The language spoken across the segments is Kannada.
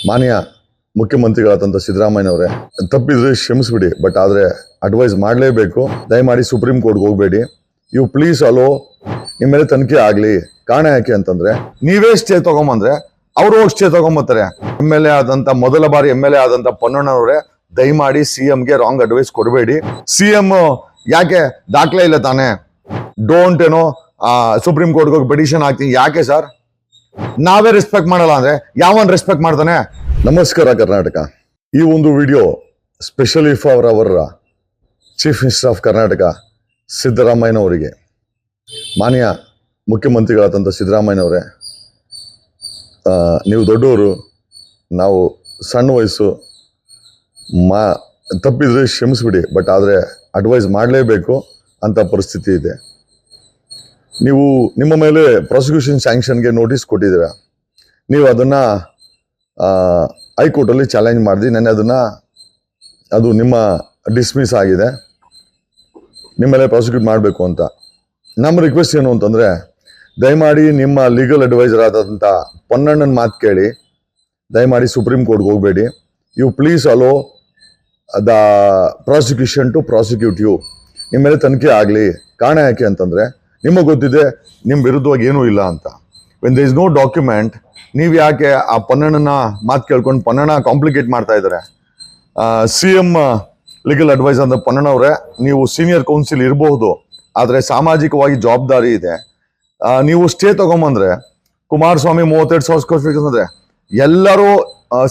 ಮಾನ್ಯ ಮುಖ್ಯಮಂತ್ರಿಗಳಾದಂಥ ಸಿದ್ದರಾಮಯ್ಯನವರೇ, ತಪ್ಪಿದ್ರೆ ಕ್ಷಮಿಸ್ಬಿಡಿ, ಬಟ್ ಆದರೆ ಅಡ್ವೈಸ್ ಮಾಡಲೇಬೇಕು. ದಯಮಾಡಿ ಸುಪ್ರೀಂ ಕೋರ್ಟ್ಗೆ ಹೋಗಬೇಡಿ. ಯು ಪ್ಲೀಸ್ ಅಲೋ ನಿಮ್ಮ ಮೇಲೆ ತನಿಖೆ ಆಗಲಿ. ಕಾರಣ ಯಾಕೆ ಅಂತಂದ್ರೆ, ನೀವೇ ಸ್ಟೇ ತಗೊಂಬಂದ್ರೆ ಅವರು ಹೋಗಿ ಸ್ಟೇ ತಗೊಂಬರ್ತಾರೆ. MLA ಆದಂಥ ಮೊದಲ ಬಾರಿ MLA ಆದಂಥ ಪೊನ್ನಣ್ಣನವರೇ, ದಯಮಾಡಿ CMಗೆ ರಾಂಗ್ ಅಡ್ವೈಸ್ ಕೊಡಬೇಡಿ. CM ಯಾಕೆ ದಾಖಲೆ ಇಲ್ಲ ತಾನೆ, ಡೋಂಟ್ ಏನೋ ಸುಪ್ರೀಂ ಕೋರ್ಟ್ಗೆ ಹೋಗಿ ಪಿಟಿಷನ್ ಹಾಕ್ತೀನಿ. ಯಾಕೆ ಸರ್? ನಾವೇ ರೆಸ್ಪೆಕ್ಟ್ ಮಾಡಲ್ಲ ಅಂದ್ರೆ ಯಾವನ್ ರೆಸ್ಪೆಕ್ಟ್ ಮಾಡ್ತಾನೆ? ನಮಸ್ಕಾರ ಕರ್ನಾಟಕ. ಈ ಒಂದು video specially for our chief minister of Karnataka ಸಿದ್ದರಾಮಯ್ಯನವರಿಗೆ. ಮಾನ್ಯ ಮುಖ್ಯಮಂತ್ರಿಗಳಾದಂಥ ಸಿದ್ದರಾಮಯ್ಯನವರೇ, ನೀವು ದೊಡ್ಡವರು, ನಾವು ಸಣ್ಣ ವಯಸ್ಸು, ತಪ್ಪಿದ್ರೆ ಕ್ಷಮಿಸ್ಬಿಡಿ, ಬಟ್ ಆದರೆ ಅಡ್ವೈಸ್ ಮಾಡಲೇಬೇಕು ಅಂತ ಪರಿಸ್ಥಿತಿ ಇದೆ. ನೀವು ನಿಮ್ಮ ಮೇಲೆ ಪ್ರಾಸಿಕ್ಯೂಷನ್ ಸ್ಯಾಂಕ್ಷನ್ಗೆ ನೋಟಿಸ್ ಕೊಟ್ಟಿದ್ದೀರಾ. ನೀವು ಅದನ್ನು ಹೈಕೋರ್ಟಲ್ಲಿ ಚಾಲೆಂಜ್ ಮಾಡಿದ್ರಿ. ನೆನ್ನೆ ಅದು ನಿಮ್ಮ ಡಿಸ್ಮಿಸ್ ಆಗಿದೆ. ನಿಮ್ಮ ಮೇಲೆ ಪ್ರಾಸಿಕ್ಯೂಟ್ ಮಾಡಬೇಕು ಅಂತ. ನಮ್ಮ ರಿಕ್ವೆಸ್ಟ್ ಏನು ಅಂತಂದರೆ, ದಯಮಾಡಿ ನಿಮ್ಮ ಲೀಗಲ್ ಅಡ್ವೈಸರ್ ಆದಂಥ ಪೊನ್ನಣ್ಣನ ಮಾತು ಕೇಳಿ. ದಯಮಾಡಿ ಸುಪ್ರೀಂ ಕೋರ್ಟ್ಗೆ ಹೋಗಬೇಡಿ. You please allow the prosecution to prosecute you. ನಿಮ್ಮ ಮೇಲೆ ತನಿಖೆ ಆಗಲಿ. ಕಾರಣ ಯಾಕೆ ಅಂತಂದರೆ, ನಿಮಗೆ ಗೊತ್ತಿದೆ ನಿಮ್ಮ ವಿರುದ್ಧವಾಗಿ ಏನೂ ಇಲ್ಲ ಅಂತ. When there is no document, ನೀವು ಯಾಕೆ ಆ ಪೊನ್ನಣ್ಣನ ಮಾತು ಕೇಳ್ಕೊಂಡು ಪೊನ್ನಣ್ಣ ಕಾಂಪ್ಲಿಕೇಟ್ ಮಾಡ್ತಾ ಇದ್ದಾರೆ? CM ಲೀಗಲ್ ಅಡ್ವೈಸ್ ಅಂತ ಪೊನ್ನಣ್ಣವರೇ, ನೀವು ಸೀನಿಯರ್ ಕೌನ್ಸಿಲ್ ಇರಬಹುದು, ಆದರೆ ಸಾಮಾಜಿಕವಾಗಿ ಜವಾಬ್ದಾರಿ ಇದೆ. ನೀವು ಸ್ಟೇ ತಗೊಂಬಂದ್ರೆ, ಕುಮಾರಸ್ವಾಮಿ 32,000 ಸ್ಕ್ವೇರ್ ಫೀಟ್ ಅಂದರೆ ಎಲ್ಲರೂ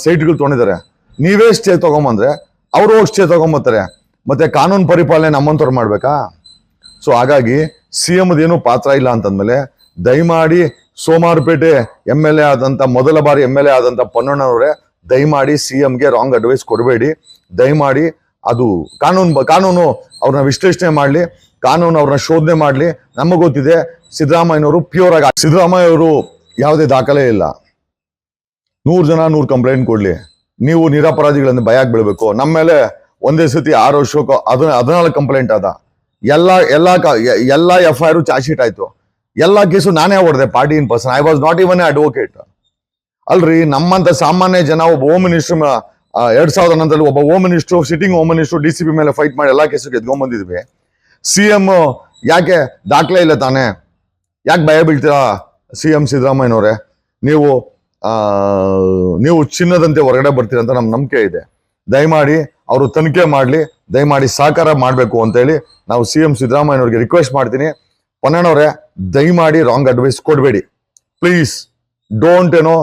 ಸೈಟ್ಗಳು ತೊಗೊಂಡಿದ್ದಾರೆ. ನೀವೇ ಸ್ಟೇ ತಗೊಂಬಂದ್ರೆ ಅವರು ಹೋಗಿ ಸ್ಟೇ ತಗೊಂಬರ್ತಾರೆ. ಮತ್ತೆ ಕಾನೂನು ಪರಿಪಾಲನೆ ನಮ್ಮಂತವ್ರು ಮಾಡ್ಬೇಕಾ? ಸೊ ಹಾಗಾಗಿ CMದೇನು ಪಾತ್ರ ಇಲ್ಲ ಅಂತಂದ್ಮೇಲೆ, ದಯಮಾಡಿ ಸೋಮಾರಪೇಟೆ MLA ಆದಂಥ ಮೊದಲ ಬಾರಿ MLA ಆದಂಥ ಪೊನ್ನಣ್ಣನವರೇ, ದಯಮಾಡಿ CMಗೆ ರಾಂಗ್ ಅಡ್ವೈಸ್ ಕೊಡಬೇಡಿ. ದಯಮಾಡಿ ಅದು ಕಾನೂನು ಅವ್ರನ್ನ ವಿಶ್ಲೇಷಣೆ ಮಾಡಲಿ, ಕಾನೂನು ಅವ್ರನ್ನ ಶೋಧನೆ ಮಾಡಲಿ. ನಮಗೆ ಗೊತ್ತಿದೆ ಸಿದ್ದರಾಮಯ್ಯನವರು ಪ್ಯೂರ್ ಆಗಿ, ಸಿದ್ದರಾಮಯ್ಯವರು ಯಾವುದೇ ದಾಖಲೆ ಇಲ್ಲ. 100 ಜನ 100 ಕಂಪ್ಲೇಂಟ್ ಕೊಡ್ಲಿ, ನೀವು ನಿರಪರಾಧಿಗಳಿಂದ ಭಯಕ್ಕೆ ಬೀಳಬೇಕು. ನಮ್ಮ ಮೇಲೆ ಒಂದೇ ಸತಿ 6 ವರ್ಷಕ್ಕೂ 14 ಕಂಪ್ಲೇಂಟ್ ಆದ. ಎಲ್ಲ FIR ಚಾರ್ಜ್ ಶೀಟ್ ಆಯ್ತು. ಎಲ್ಲ ಕೇಸು ನಾನೇ ಹೊಡೆದೆ party in person. I was not even a advocate. ಅಲ್ರಿ, ನಮ್ಮಂತ ಸಾಮಾನ್ಯ ಜನ ಒಬ್ಬ ಹೋಮ್ ಮಿನಿಸ್ಟರ್ 2000 ನಂತರದಲ್ಲಿ ಒಬ್ಬ home minister, sitting home minister DCP ಮೇಲೆ ಫೈಟ್ ಮಾಡಿ ಎಲ್ಲಾ ಕೇಸು ಗೆದ್ಕೊಂಡ್ಬಂದಿದ್ವಿ. CM ಯಾಕೆ ದಾಖಲೆ ಇಲ್ಲ ತಾನೆ? ಯಾಕೆ ಭಯ ಬೀಳ್ತೀರಾ? CM ಸಿದ್ದರಾಮಯ್ಯನವರೇ, ನೀವು ಚಿನ್ನದಂತೆ ಹೊರಗಡೆ ಬರ್ತೀರ ಅಂತ ನಮ್ ನಂಬಿಕೆ ಇದೆ. ದಯಮಾಡಿ ಅವರು ತನಿಖೆ ಮಾಡಲಿ, ದಯಮಾಡಿ ಸಹಕಾರ ಮಾಡಬೇಕು ಅಂತೇಳಿ ನಾವು CM ಸಿದ್ದರಾಮಯ್ಯನವ್ರಿಗೆ ರಿಕ್ವೆಸ್ಟ್ ಮಾಡ್ತೀನಿ. ಪೊನ್ನಣ್ಣವರೇ, ದಯಮಾಡಿ ರಾಂಗ್ ಅಡ್ವೈಸ್ ಕೊಡಬೇಡಿ ಪ್ಲೀಸ್. ಡೋಂಟ್ ಏನೋ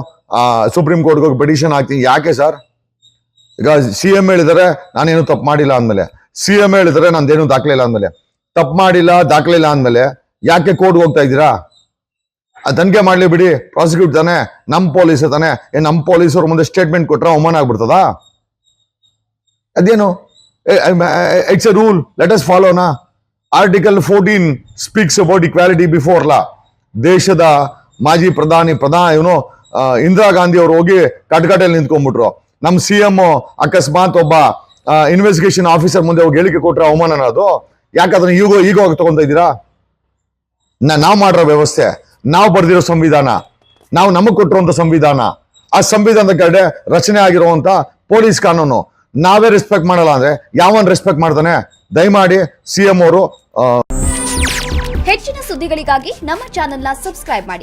ಸುಪ್ರೀಂ ಕೋರ್ಟ್ಗೆ ಹೋಗಿ ಪಿಟಿಷನ್ ಹಾಕ್ತೀನಿ. ಯಾಕೆ ಸರ್? ಈಗ CM ಹೇಳಿದರೆ ನಾನೇನು ತಪ್ಪು ಮಾಡಿಲ್ಲ ಅಂದಮೇಲೆ, CM ಹೇಳಿದರೆ ನಂದೇನು ದಾಖಲೆ ಇಲ್ಲ ಅಂದಮೇಲೆ, ತಪ್ಪು ಮಾಡಿಲ್ಲ ದಾಖಲೆ ಇಲ್ಲ ಅಂದಮೇಲೆ ಯಾಕೆ ಕೋರ್ಟ್ಗೆ ಹೋಗ್ತಾ ಇದ್ದೀರಾ? ತನಿಖೆ ಮಾಡ್ಲಿ ಬಿಡಿ, ಪ್ರಾಸಿಕ್ಯೂಟ್ ತಾನೆ, ನಮ್ಮ ಪೊಲೀಸ್ ತಾನೆ. ನಮ್ಮ ಪೊಲೀಸರು ಮುಂದೆ ಸ್ಟೇಟ್ಮೆಂಟ್ ಕೊಟ್ರೆ ಅವಮಾನ ಆಗ್ಬಿಡ್ತದ? ಅದೇನು? It's a rule, let us follow ನಾ. Article 14 speaks about equality before law. ದೇಶದ ಮಾಜಿ ಪ್ರಧಾನಿ ಇವನು ಇಂದಿರಾ ಗಾಂಧಿ ಅವರು ಹೋಗಿ ಕಟ್ಕಟೆಯಲ್ಲಿ ನಿಂತ್ಕೊಂಡ್ಬಿಟ್ರು. ನಮ್ಮ CM ಅಕಸ್ಮಾತ್ ಒಬ್ಬ ಇನ್ವೆಸ್ಟಿಗೇಷನ್ ಆಫೀಸರ್ ಮುಂದೆ ಹೋಗಿ ಹೇಳಿಕೆ ಕೊಟ್ರೆ ಅವಮಾನ ಅದು. ಯಾಕೆ ಅದನ್ನ ಈಗ ತಗೊಂತ ಇದ್ದೀರಾ? ನಾವು ಮಾಡಿರೋ ವ್ಯವಸ್ಥೆ, ನಾವು ಬರ್ದಿರೋ ಸಂವಿಧಾನ, ನಾವು ನಮಗ್ ಕೊಟ್ಟಿರುವಂತ ಸಂವಿಧಾನ, ಆ ಸಂವಿಧಾನದ ಕಡೆ ರಚನೆ ಆಗಿರುವಂತ ಪೊಲೀಸ್ ಕಾನೂನು ನಾವೇ ರೆಸ್ಪೆಕ್ಟ್ ಮಾಡಲ್ಲ ಅಂದ್ರೆ ಯಾವನ್ ರೆಸ್ಪೆಕ್ಟ್ ಮಾಡ್ತಾನೆ? ದಯಮಾಡಿ CM ಅವರು ಹೆಚ್ಚಿನ ಸುದ್ದಿಗಳಿಗಾಗಿ ನಮ್ಮ ಚಾನೆಲ್ನ ಸಬ್ಸ್ಕ್ರೈಬ್ ಮಾಡಿ.